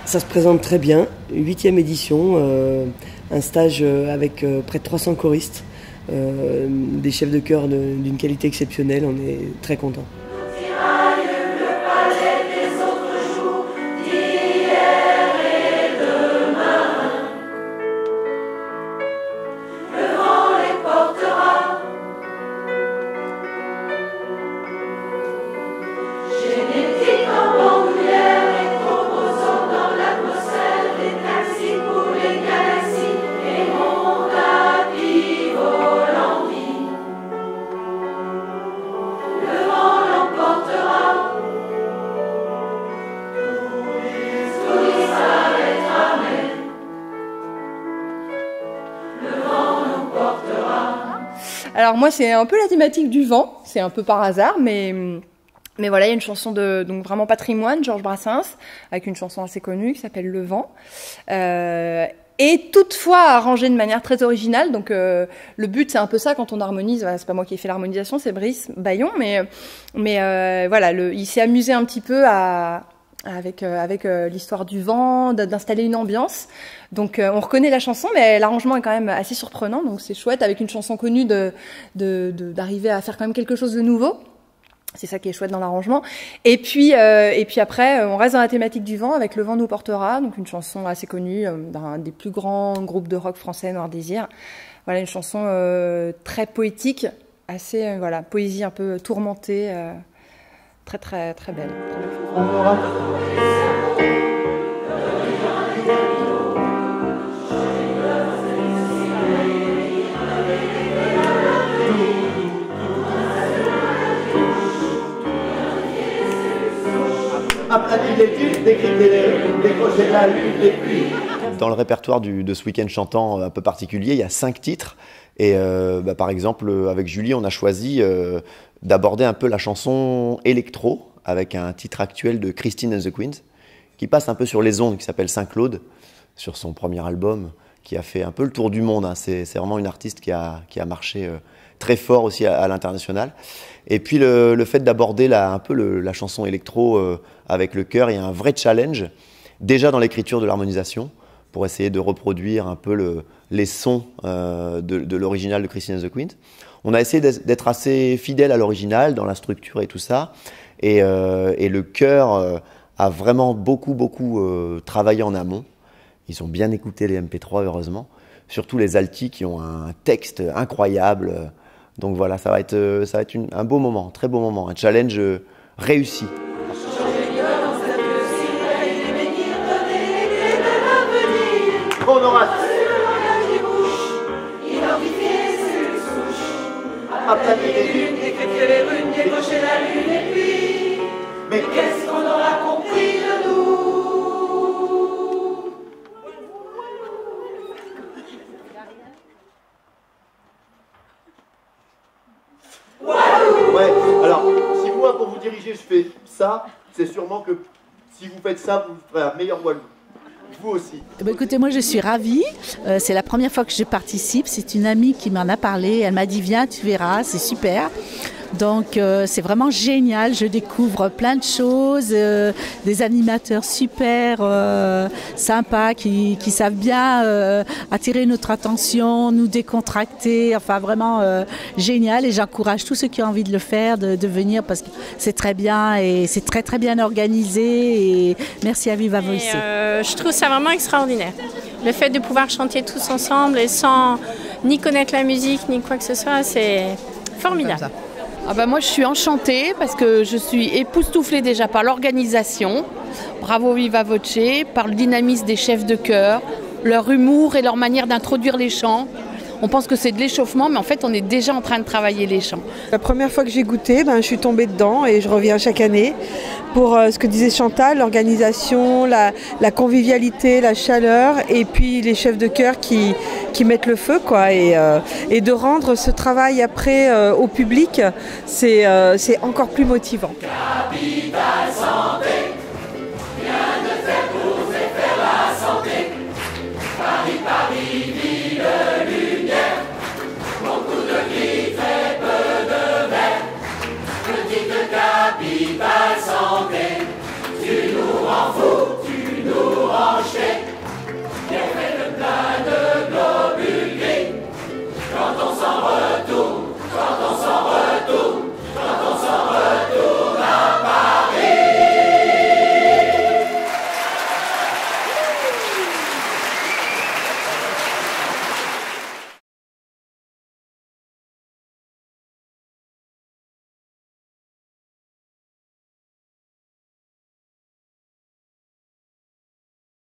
Ça se présente très bien, 8e édition, un stage avec près de 300 choristes, des chefs de chœur d'une qualité exceptionnelle, on est très contents. Alors moi c'est un peu la thématique du vent, c'est un peu par hasard, mais voilà, il y a une chanson de donc vraiment patrimoine, Georges Brassens, avec une chanson assez connue qui s'appelle Le Vent, et toutefois arrangée de manière très originale. Donc le but c'est un peu ça quand on harmonise. Voilà, c'est pas moi qui ai fait l'harmonisation, c'est Brice Bayon, mais voilà, il s'est amusé un petit peu avec l'histoire du vent, d'installer une ambiance. Donc on reconnaît la chanson, mais l'arrangement est quand même assez surprenant, donc c'est chouette avec une chanson connue d'arriver à faire quand même quelque chose de nouveau. C'est ça qui est chouette dans l'arrangement. Et puis après, on reste dans la thématique du vent avec Le vent nous portera, donc une chanson assez connue d'un des plus grands groupes de rock français, Noir Désir. Voilà, une chanson très poétique, assez voilà, poésie un peu tourmentée, très très très belle. Dans le répertoire de ce week-end chantant un peu particulier, il y a 5 titres. Et par exemple, avec Julie, on a choisi d'aborder un peu la chanson électro, avec un titre actuel de Christine and the Queens, qui passe un peu sur les ondes, qui s'appelle Saint-Claude, sur son premier album, qui a fait un peu le tour du monde. Hein. C'est vraiment une artiste qui a marché très fort aussi à l'international. Et puis le fait d'aborder un peu la chanson électro avec le chœur, il y a un vrai challenge, déjà dans l'écriture de l'harmonisation, pour essayer de reproduire un peu les sons de l'original de Christine and the Queens. On a essayé d'être assez fidèle à l'original, dans la structure et tout ça. Et le chœur a vraiment beaucoup travaillé en amont. Ils ont bien écouté les MP3, heureusement. Surtout les altis qui ont un texte incroyable. Donc voilà, ça va être un beau moment, un très beau moment, un challenge réussi. Mais qu'est-ce qu'on aura compris de nous? Ouais, alors, si moi, pour vous diriger, je fais ça, c'est sûrement que si vous faites ça, vous ferez un meilleur Walou. Vous aussi. Écoutez, moi je suis ravie, c'est la première fois que je participe, c'est une amie qui m'en a parlé, elle m'a dit viens, tu verras, c'est super. Donc c'est vraiment génial, je découvre plein de choses, des animateurs super sympas qui savent bien attirer notre attention, nous décontracter, enfin vraiment génial, et j'encourage tous ceux qui ont envie de le faire de venir parce que c'est très bien et c'est très très bien organisé, et merci à Viva Voice. Je trouve ça vraiment extraordinaire, le fait de pouvoir chanter tous ensemble et sans ni connaître la musique ni quoi que ce soit, c'est formidable. Ah ben moi je suis enchantée parce que je suis époustouflée déjà par l'organisation, bravo Viva Voce, par le dynamisme des chefs de chœur, leur humour et leur manière d'introduire les chants. On pense que c'est de l'échauffement, mais en fait, on est déjà en train de travailler les chants. La première fois que j'ai goûté, je suis tombée dedans et je reviens chaque année pour ce que disait Chantal, l'organisation, la convivialité, la chaleur et puis les chefs de chœur qui mettent le feu, quoi. Et de rendre ce travail après au public, c'est encore plus motivant. Capitale Santé.